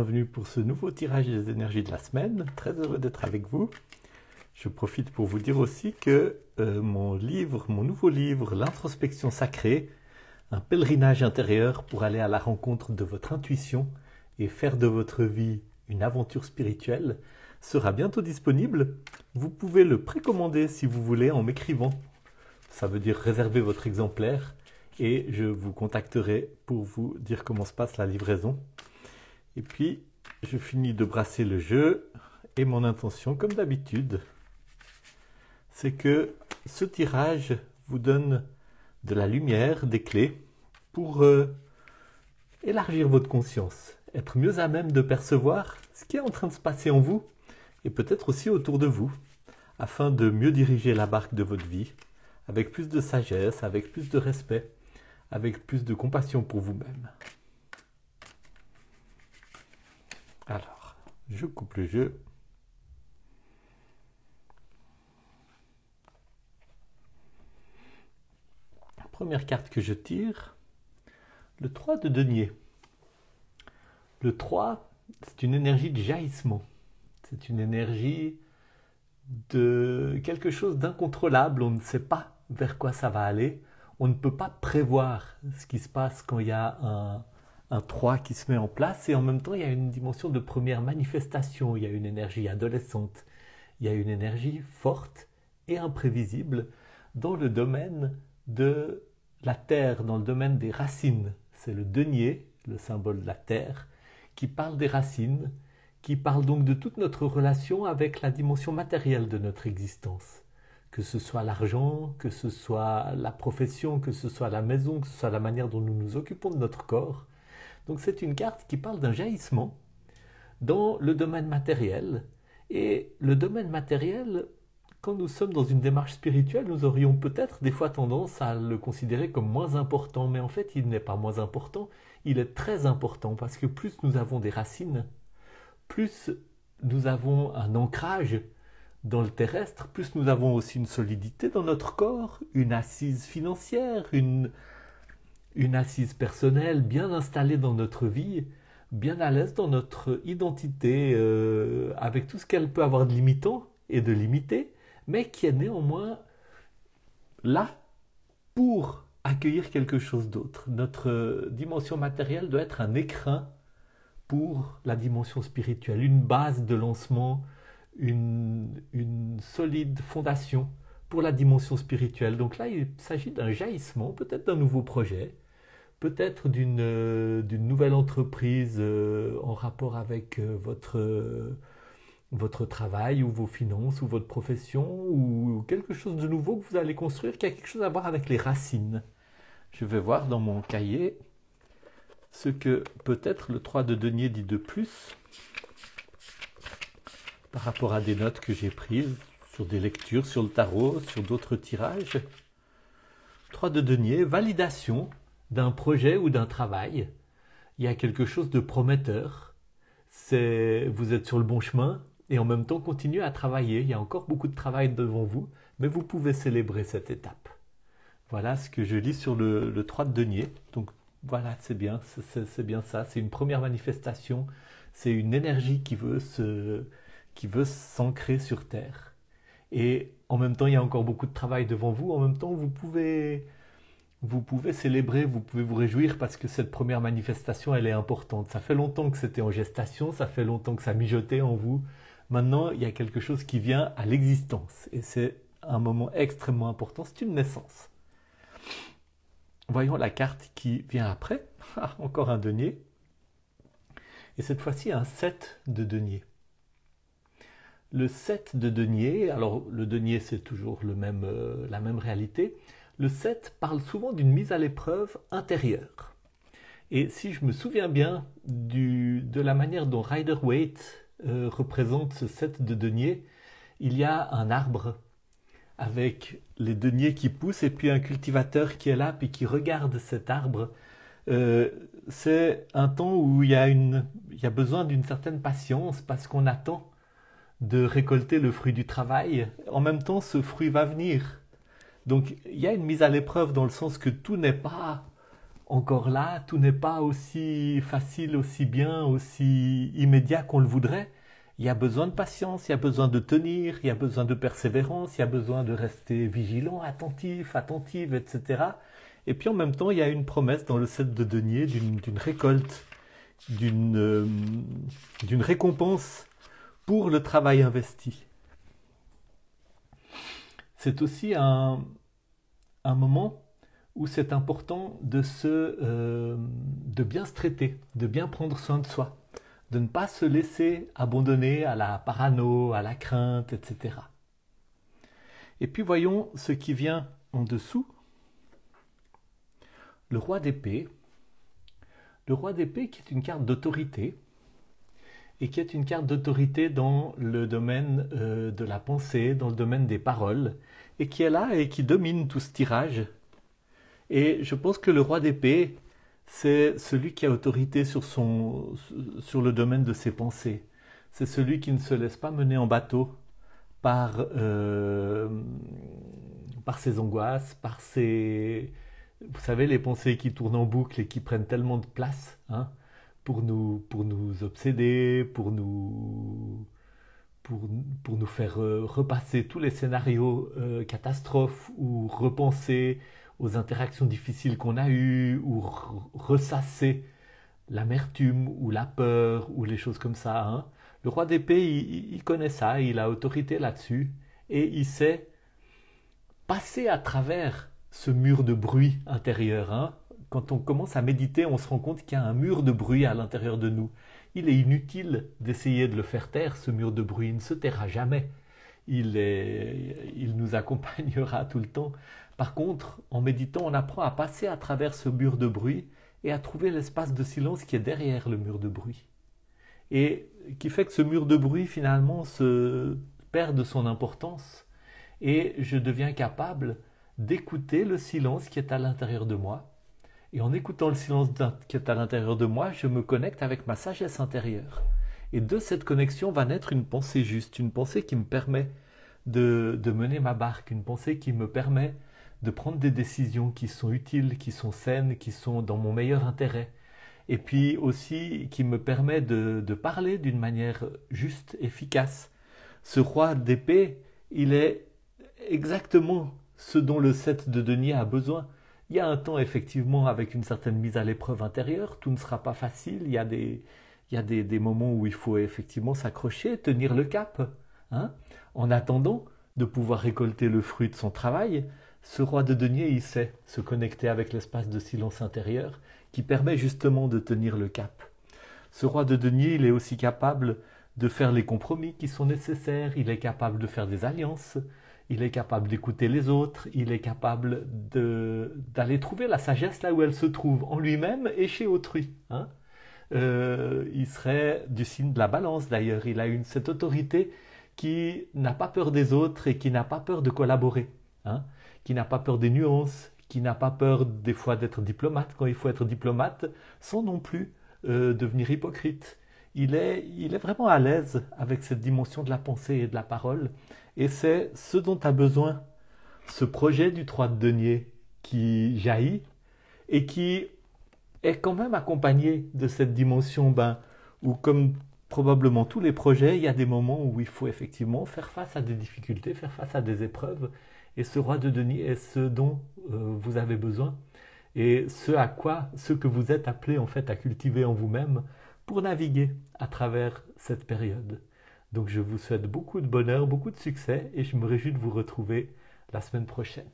bienvenue pour ce nouveau tirage des énergies de la semaine. Très heureux d'être avec vous. Je profite pour vous dire aussi que mon nouveau livre, L'introspection sacrée, un pèlerinage intérieur pour aller à la rencontre de votre intuition et faire de votre vie une aventure spirituelle, sera bientôt disponible. Vous pouvez le précommander si vous voulez en m'écrivant. Ça veut dire réserver votre exemplaire et je vous contacterai pour vous dire comment se passe la livraison. Et puis, je finis de brasser le jeu et mon intention, comme d'habitude, c'est que ce tirage vous donne de la lumière, des clés pour élargir votre conscience, être mieux à même de percevoir ce qui est en train de se passer en vous et peut-être aussi autour de vous, afin de mieux diriger la barque de votre vie, avec plus de sagesse, avec plus de respect, avec plus de compassion pour vous-même. Alors, je coupe le jeu. Première carte que je tire, le 3 de denier. Le 3, c'est une énergie de jaillissement. C'est une énergie de quelque chose d'incontrôlable. On ne sait pas vers quoi ça va aller. On ne peut pas prévoir ce qui se passe quand il y a un 3 qui se met en place. Et en même temps, il y a une dimension de première manifestation. Il y a une énergie adolescente. Il y a une énergie forte et imprévisible dans le domaine de la terre, dans le domaine des racines. C'est le denier, le symbole de la terre, qui parle des racines, qui parle donc de toute notre relation avec la dimension matérielle de notre existence. Que ce soit l'argent, que ce soit la profession, que ce soit la maison, que ce soit la manière dont nous nous occupons de notre corps. Donc c'est une carte qui parle d'un jaillissement dans le domaine matériel. Et le domaine matériel, quand nous sommes dans une démarche spirituelle, nous aurions peut-être des fois tendance à le considérer comme moins important. Mais en fait, il n'est pas moins important, il est très important parce que plus nous avons des racines, plus nous avons un ancrage dans le terrestre, plus nous avons aussi une solidité dans notre corps, une assise financière, une assise personnelle bien installée dans notre vie, bien à l'aise dans notre identité, avec tout ce qu'elle peut avoir de limitant et de limité, mais qui est néanmoins là pour accueillir quelque chose d'autre. Notre dimension matérielle doit être un écrin pour la dimension spirituelle, une base de lancement, une solide fondation pour la dimension spirituelle. Donc là, il s'agit d'un jaillissement, peut-être d'un nouveau projet, peut-être d'une nouvelle entreprise en rapport avec votre travail ou vos finances ou votre profession ou quelque chose de nouveau que vous allez construire qui a quelque chose à voir avec les racines. Je vais voir dans mon cahier ce que peut-être le 3 de denier dit de plus par rapport à des notes que j'ai prises sur des lectures, sur le tarot, sur d'autres tirages. 3 de denier, validation d'un projet ou d'un travail. Il y a quelque chose de prometteur. Vous êtes sur le bon chemin et en même temps continuez à travailler. Il y a encore beaucoup de travail devant vous, mais vous pouvez célébrer cette étape. Voilà ce que je lis sur le 3 de denier. Donc voilà, c'est bien ça. C'est une première manifestation. C'est une énergie qui veut s'ancrer sur Terre. Et en même temps, il y a encore beaucoup de travail devant vous. En même temps, vous pouvez célébrer, vous pouvez vous réjouir parce que cette première manifestation, elle est importante. Ça fait longtemps que c'était en gestation, ça fait longtemps que ça mijotait en vous. Maintenant, il y a quelque chose qui vient à l'existence. Et c'est un moment extrêmement important. C'est une naissance. Voyons la carte qui vient après. Ah, encore un denier. Et cette fois-ci, un 7 de denier. Le 7 de denier, alors le denier c'est toujours la même réalité. Le 7 parle souvent d'une mise à l'épreuve intérieure. Et si je me souviens bien de la manière dont Rider-Waite représente ce 7 de denier, il y a un arbre avec les deniers qui poussent et puis un cultivateur qui est là puis qui regarde cet arbre. C'est un temps où il y a besoin d'une certaine patience parce qu'on attend de récolter le fruit du travail. En même temps, ce fruit va venir. Donc il y a une mise à l'épreuve dans le sens que tout n'est pas encore là, tout n'est pas aussi facile, aussi bien, aussi immédiat qu'on le voudrait. Il y a besoin de patience, il y a besoin de tenir, il y a besoin de persévérance, il y a besoin de rester vigilant, attentif, attentive, etc. Et puis en même temps, il y a une promesse dans le 7 de denier d'une récolte, d'une d'une récompense pour le travail investi. C'est aussi un moment où c'est important de bien se traiter, de bien prendre soin de soi, de ne pas se laisser abandonner à la parano, à la crainte, etc. Et puis voyons ce qui vient en dessous. Le roi d'épée. Le roi d'épée qui est une carte d'autorité, et qui est une carte d'autorité dans le domaine de la pensée, dans le domaine des paroles, et qui est là et qui domine tout ce tirage. Et je pense que le roi d'épée, c'est celui qui a autorité sur le domaine de ses pensées. C'est celui qui ne se laisse pas mener en bateau par, par ses angoisses, par ses... Vous savez, les pensées qui tournent en boucle et qui prennent tellement de place, hein, pour nous obséder, pour, pour nous faire repasser tous les scénarios catastrophes ou repenser aux interactions difficiles qu'on a eues ou ressasser l'amertume ou la peur ou les choses comme ça. Hein. Le roi d'épée, il connaît ça, il a autorité là-dessus et il sait passer à travers ce mur de bruit intérieur. Hein. Quand on commence à méditer, on se rend compte qu'il y a un mur de bruit à l'intérieur de nous. Il est inutile d'essayer de le faire taire, ce mur de bruit. Il ne se taira jamais. Il nous accompagnera tout le temps. Par contre, en méditant, on apprend à passer à travers ce mur de bruit et à trouver l'espace de silence qui est derrière le mur de bruit. Et qui fait que ce mur de bruit, finalement, se perd de son importance. Et je deviens capable d'écouter le silence qui est à l'intérieur de moi. Et en écoutant le silence qui est à l'intérieur de moi, je me connecte avec ma sagesse intérieure. Et de cette connexion va naître une pensée juste, une pensée qui me permet de mener ma barque, une pensée qui me permet de prendre des décisions qui sont utiles, qui sont saines, qui sont dans mon meilleur intérêt. Et puis aussi qui me permet de parler d'une manière juste, efficace. Ce roi d'épée, il est exactement ce dont le 7 de denier a besoin. Il y a un temps effectivement avec une certaine mise à l'épreuve intérieure, tout ne sera pas facile, il y a des moments où il faut effectivement s'accrocher, tenir le cap. Hein. En attendant de pouvoir récolter le fruit de son travail, ce roi de denier, il sait se connecter avec l'espace de silence intérieur qui permet justement de tenir le cap. Ce roi de denier, il est aussi capable de faire les compromis qui sont nécessaires, il est capable de faire des alliances, il est capable d'écouter les autres, il est capable d'aller trouver la sagesse là où elle se trouve, en lui-même et chez autrui. Hein. Il serait du signe de la balance d'ailleurs, il a cette autorité qui n'a pas peur des autres et qui n'a pas peur de collaborer, hein, qui n'a pas peur des nuances, qui n'a pas peur des fois d'être diplomate quand il faut être diplomate, sans non plus devenir hypocrite. Il est vraiment à l'aise avec cette dimension de la pensée et de la parole. Et c'est ce dont a besoin ce projet du 3 de denier qui jaillit et qui est quand même accompagné de cette dimension où, comme probablement tous les projets, il y a des moments où il faut effectivement faire face à des difficultés, faire face à des épreuves. Et ce roi de denier est ce dont vous avez besoin et ce que vous êtes appelé en fait à cultiver en vous-même pour naviguer à travers cette période. Donc je vous souhaite beaucoup de bonheur, beaucoup de succès et je me réjouis de vous retrouver la semaine prochaine.